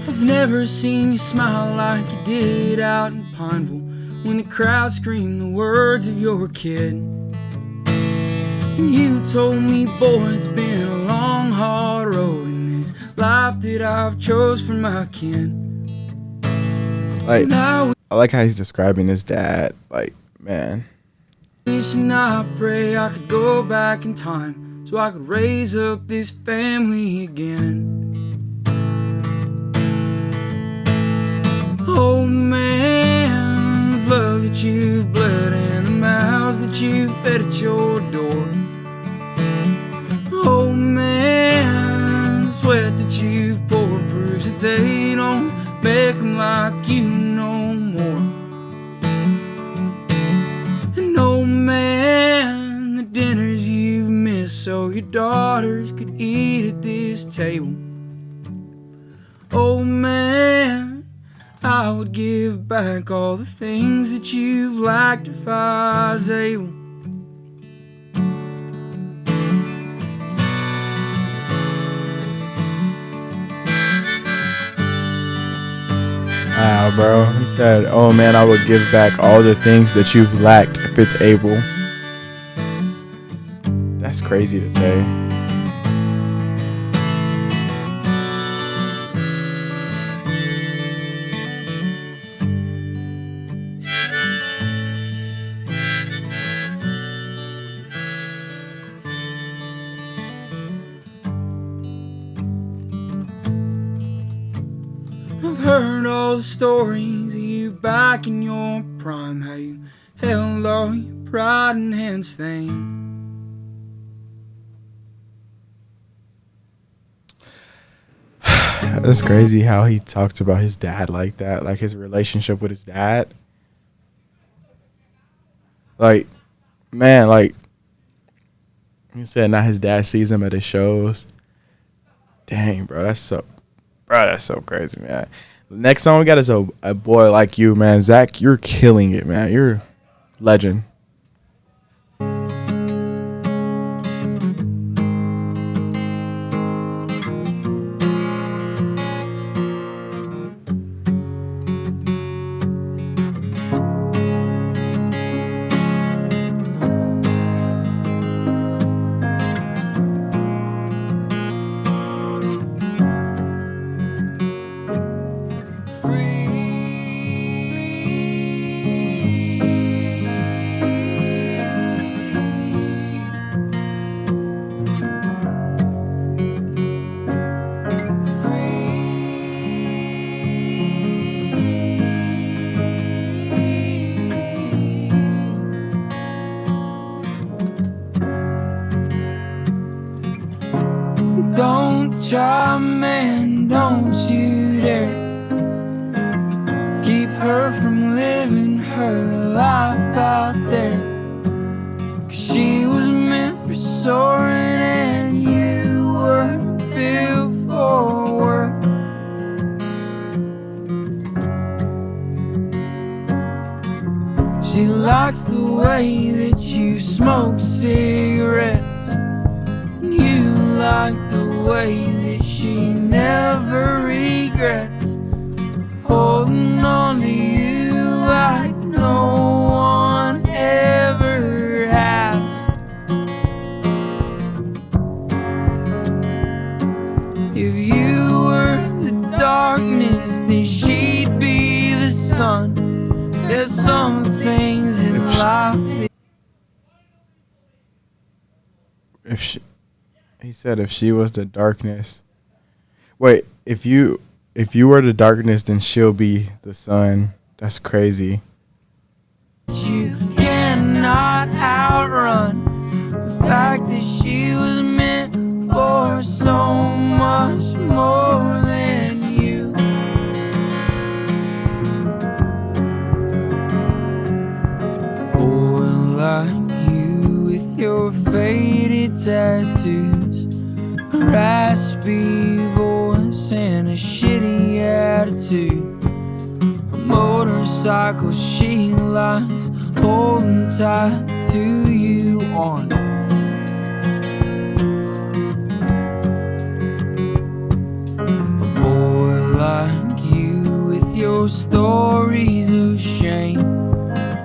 I've never seen you smile like you did out in Pineville when the crowd screamed the words of your kid. And you told me, boy, it's been a long, hard road in this life that I've chose for my kin. Like, I like how he's describing his dad. Like, man. And I pray I could go back in time so I could raise up this family again. Oh man, the blood that you've bled and the mouths that you've fed at your door. Oh man, the sweat that you've poured proves that they don't make them like you no more. And oh man, the dinners you've missed so your daughters could eat at this table. Oh man, I would give back all the things that you've lacked if I was able. Wow, bro. He said, oh man, I would give back all the things that you've lacked if it's able. That's crazy to say. I've heard all the stories of you back in your prime, how you held all your pride and hand stained. That's crazy how he talks about his dad like that, like his relationship with his dad. Like, man, like he said, now his dad sees him at his shows. Dang, bro, that's so crazy, man. The next song we got is a Boy Like You, man. Zach, you're killing it, man. You're a legend. Don't try, man, don't you dare keep her from living her life out there. 'Cause she was meant for soaring and you were built for work. She likes the way that you smoke cigarettes. You like the way that she never regrets, holding on to you like no one ever has. If you were the darkness, then she'd be the sun. There's some things in life. He said if she was the darkness. Wait, if you were the darkness, then she'll be the sun. That's crazy. You cannot outrun the fact that she was meant for so much more than you. Boy like you with your faded tattoos, a raspy voice and a shitty attitude. A motorcycle she likes, holding tight to you on. A boy like you with your stories of shame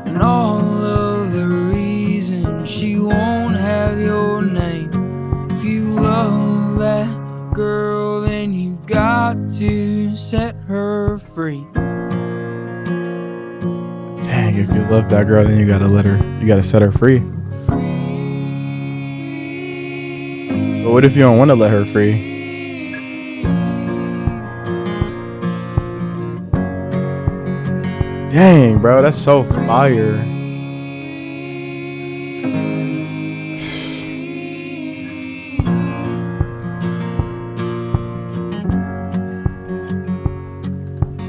and all of the reasons she won't have your name. If you love that girl, then you've got to set her free. Dang, if you love that girl, then you gotta set her free. But what if you don't want to let her free? Dang, bro, that's so fire.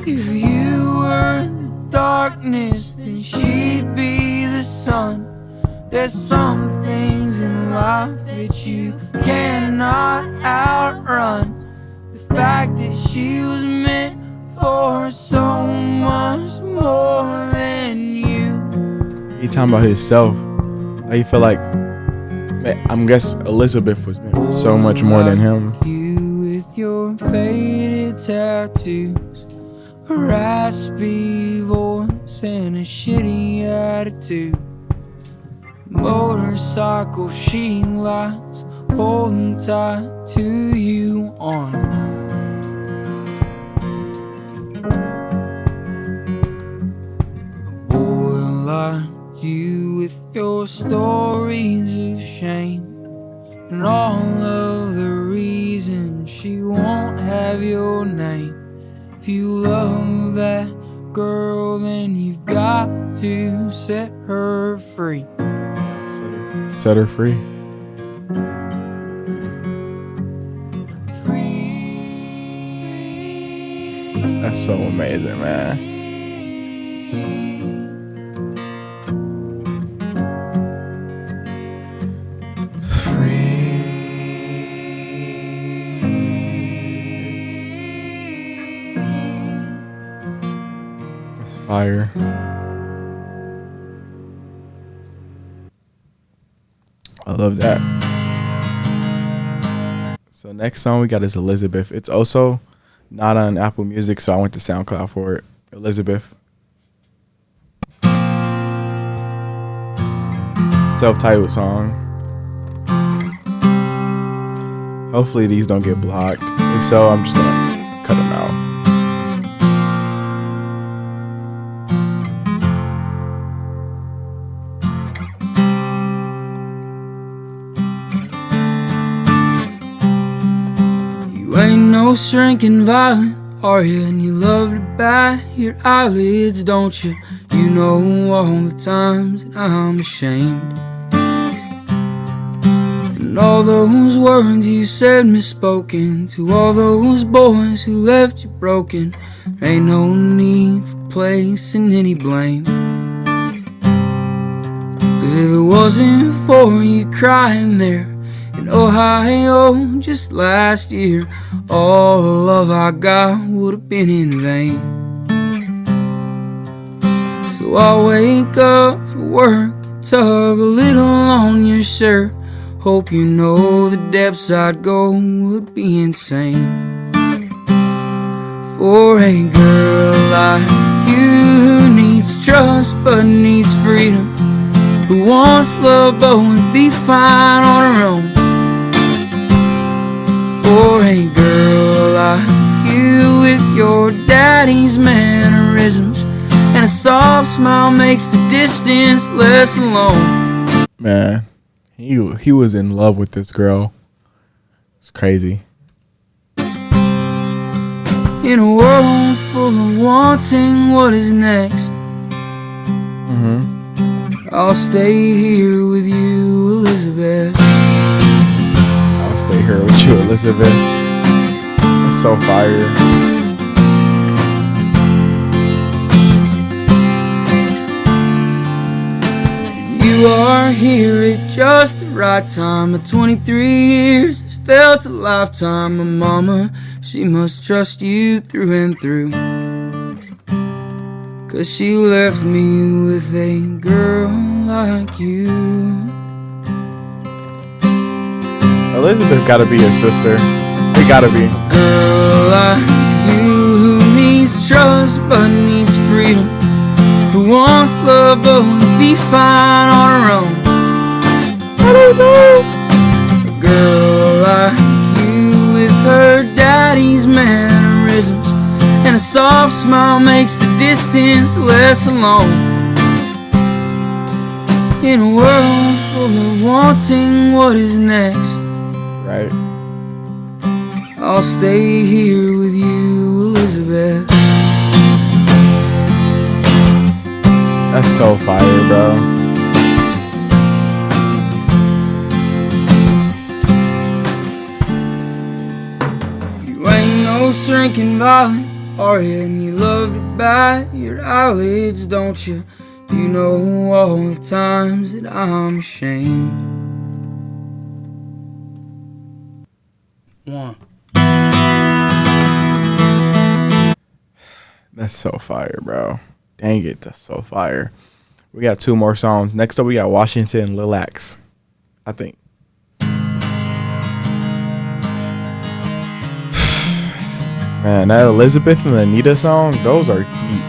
If you were the darkness, then she'd be the sun. There's some things in life that you cannot outrun. The fact that she was meant for so much more than you. He talking about himself. How you feel like? I guess Elizabeth was meant for so much more than him. You with your faded tattoos, a raspy voice and a shitty attitude. Motorcycle she likes, holding tight to you on. A boy like you with your stories of shame and all of the reasons she won't have your name. If you love that girl, then you've got to set her free. Set her free. That's so amazing, man. That's fire. I love that. So next song we got is Elizabeth. It's also not on Apple Music, so I went to SoundCloud for it. Elizabeth. Self-titled song. Hopefully these don't get blocked. If so, I'm just gonna cut them out. You ain't no shrinking violet, are you? And you love to bat your eyelids, don't you? You know all the times that I'm ashamed, and all those words you said misspoken to all those boys who left you broken. There ain't no need for placing any blame, 'cause if it wasn't for you crying there in Ohio just last year, all the love I got would have been in vain. So So I'll wake up for work and tug a little on your shirt. Hope you know the depths I'd go would be insane for a girl like you who needs trust but needs freedom, who wants love but would be fine on her own. For a girl like you with your daddy's mannerisms and a soft smile makes the distance less alone. Man, he was in love with this girl. It's crazy. In a world full of wanting what is next, I'll stay here with you, Elizabeth. I'll stay here with you, Elizabeth. That's so fire. You are here at just the right time. At 23 years, it's felt a lifetime. My mama, she must trust you through and through, 'cause she left me with a girl like you. Elizabeth gotta be his sister. They gotta be. Girl like you who needs trust but needs freedom, who wants love but will be fine on her own. I don't know. A girl like you with her daddy's mannerisms and a soft smile makes the distance less alone. In a world full of wanting what is next, Right. I'll stay here with you, Elizabeth. That's so fire, bro. You ain't no shrinking violet, are you? And you love to bite your eyelids, don't you? You know all the times that I'm ashamed. One. That's so fire, bro. Dang it, that's so fire. We got 2 more songs. Next up, we got Washington Lilacs, I think. Man, that Elizabeth and Anita song, those are deep.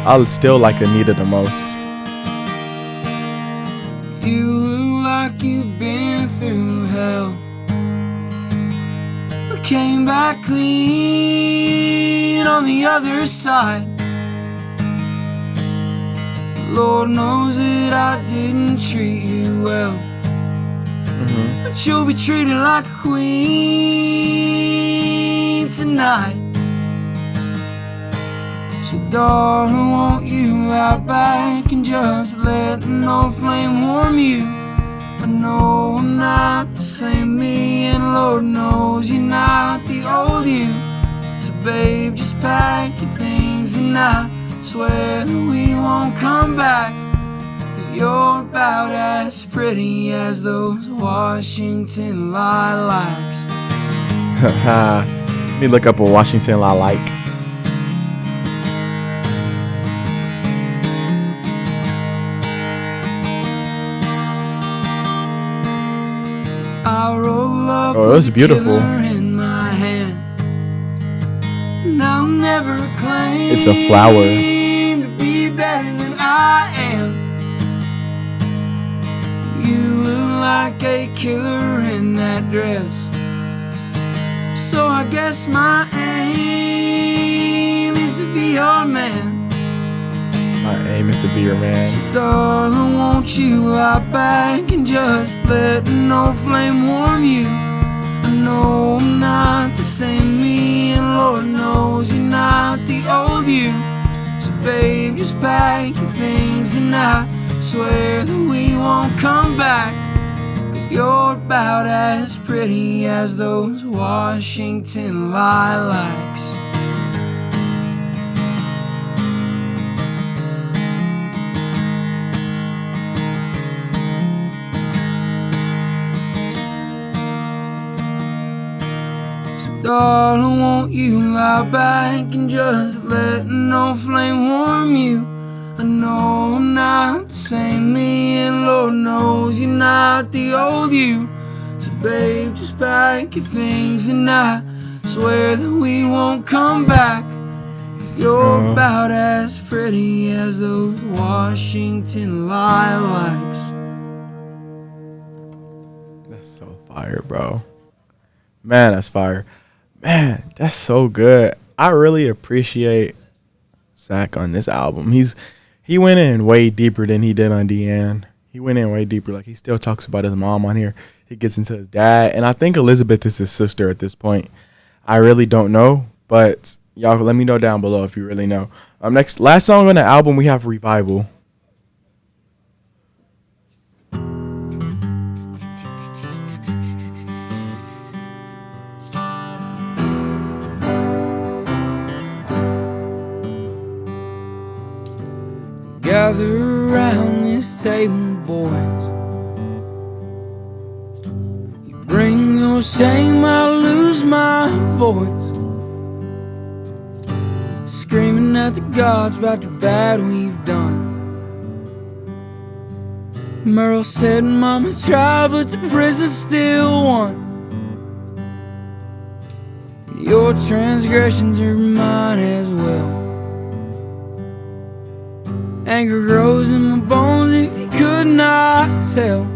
I still like Anita the most. You look like you've been through hell, but came back clean on the other side. Lord knows that I didn't treat you well, but you'll be treated like a queen tonight. So darling, won't you lie back and just let an old flame warm you? I know I'm not the same me, and Lord knows you're not the old you. So babe, just pack your things and I swear that we won't come back, 'cause you're about as pretty as those Washington lilacs. Let me look up a Washington lilac. I roll up Oh, that's beautiful. in my hand, and I'll never claim It's a flower. to be better than I am. You look like a killer in that dress, so I guess my aim is to be your man. My aim is to be your man. Darling, won't you lie back and just let an old flame warm you? I know I'm not the same me, and Lord knows you're not the old you. So babe, just pack your things and I swear that we won't come back, 'cause you're about as pretty as those Washington lilacs. Darling, won't you lie back and just let an old flame warm you? I know I'm not the same me, and Lord knows you're not the old you. So babe, just pack your things and I swear that we won't come back. You're about as pretty as those Washington lilacs. That's so fire, bro. Man, that's fire. Man, that's so good. I really appreciate Zach on this album. He went in way deeper than he did on Deanne. He went in way deeper. Like, he still talks about his mom on here. He gets into his dad. And I think Elizabeth is his sister at this point. I really don't know, but y'all let me know down below if you really know. Last song on the album, we have Revival. Gather around this table, boys. You bring your shame, I lose my voice. Screaming at the gods about the bad we've done. Merle said mama tried, but the prison still won. Your transgressions are mine as well. Anger grows in my bones if you could not tell.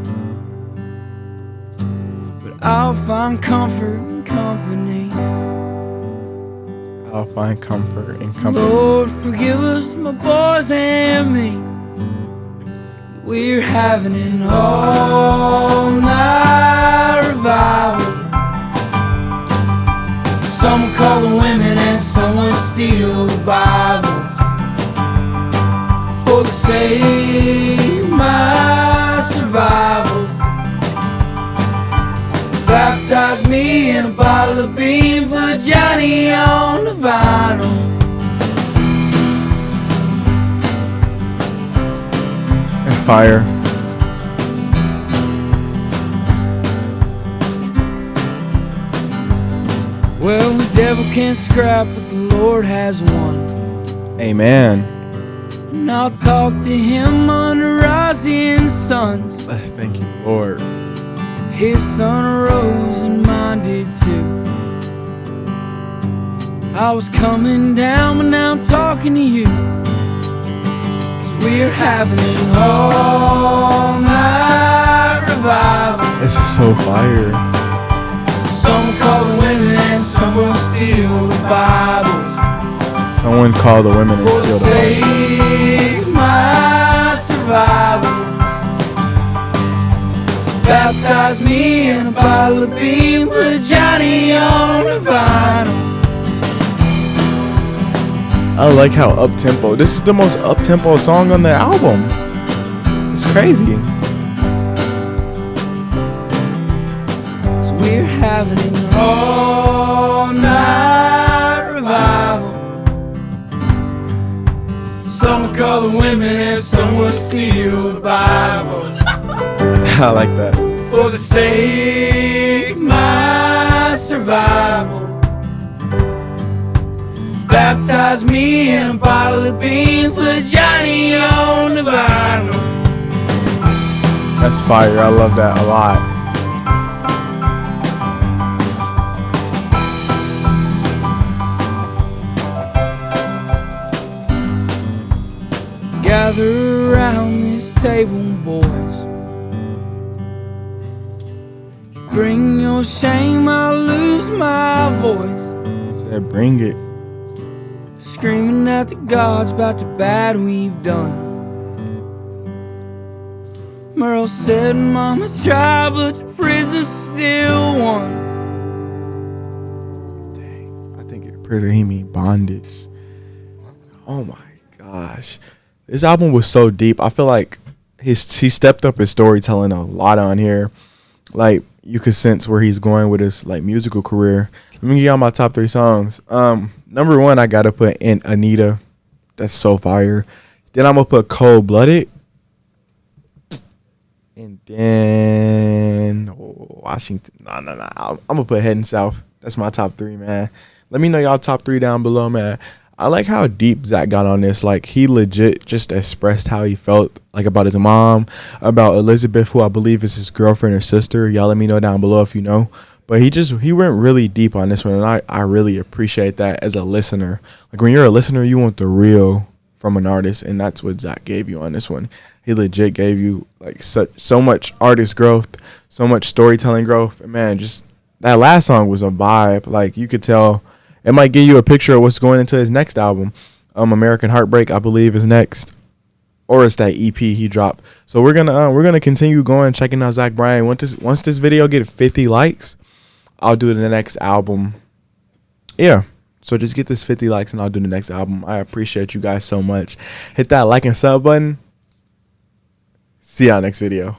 But I'll find comfort in company. I'll find comfort in company. Lord, forgive us, my boys and me. We're having an all-night revival. Some will call the women and some will steal the Bible. For the sake of my survival, baptize me in a bottle of bean for Johnny on the vinyl. And fire. Well, the devil can't scrap, but the Lord has won. Amen. And I'll talk to him under rising suns. Thank you, Lord. His sun rose and mine did too. I was coming down, but now I'm talking to you. 'Cause we're having an all-night revival. This is so fire. Some will call the women and some will steal the Bible. Someone call the women and For steal the the Bible. sake of my survival, baptize me in a bottle of bean, put Johnny on the vinyl. I like how up-tempo. This is the most up-tempo song on the album. It's crazy. So we're having an all-night revival. Some will call the women and some will steal the Bible. I like that. For the sake of my survival, baptize me in a bottle of bean, put Johnny on the vinyl. That's fire. I love that a lot. Gather around this table, boys. Bring your shame, I'll lose my voice. He said, bring it. Screaming at the gods about the bad we've done. Merle said mama tried, but the prison still won. Dang, I think in prison he mean bondage. Oh my gosh. This album was so deep. I feel like he stepped up his storytelling a lot on here. Like, you could sense where he's going with his like musical career. Let me give y'all my top 3 songs. Number 1, I gotta put in Anita. That's so fire. Then I'm gonna put Cold Blooded. And then Washington. No. I'm gonna put Heading South. That's my top 3, man. Let me know y'all top 3 down below, man. I like how deep Zach got on this. Like, he legit just expressed how he felt, like, about his mom, about Elizabeth, who I believe is his girlfriend or sister. Y'all let me know down below if you know. But he went really deep on this one, and I really appreciate that as a listener. Like, when you're a listener, you want the real from an artist, and that's what Zach gave you on this one. He legit gave you, like, so much artist growth, so much storytelling growth. And, man, just that last song was a vibe. Like, you could tell it might give you a picture of what's going into his next album. American Heartbreak, I believe, is next, or it's that EP he dropped. So we're gonna continue going, checking out Zach Bryan. Once this video get 50 likes, I'll do the next album. Yeah. So just get this 50 likes and I'll do the next album. I appreciate you guys so much. Hit that like and sub button. See y'all next video.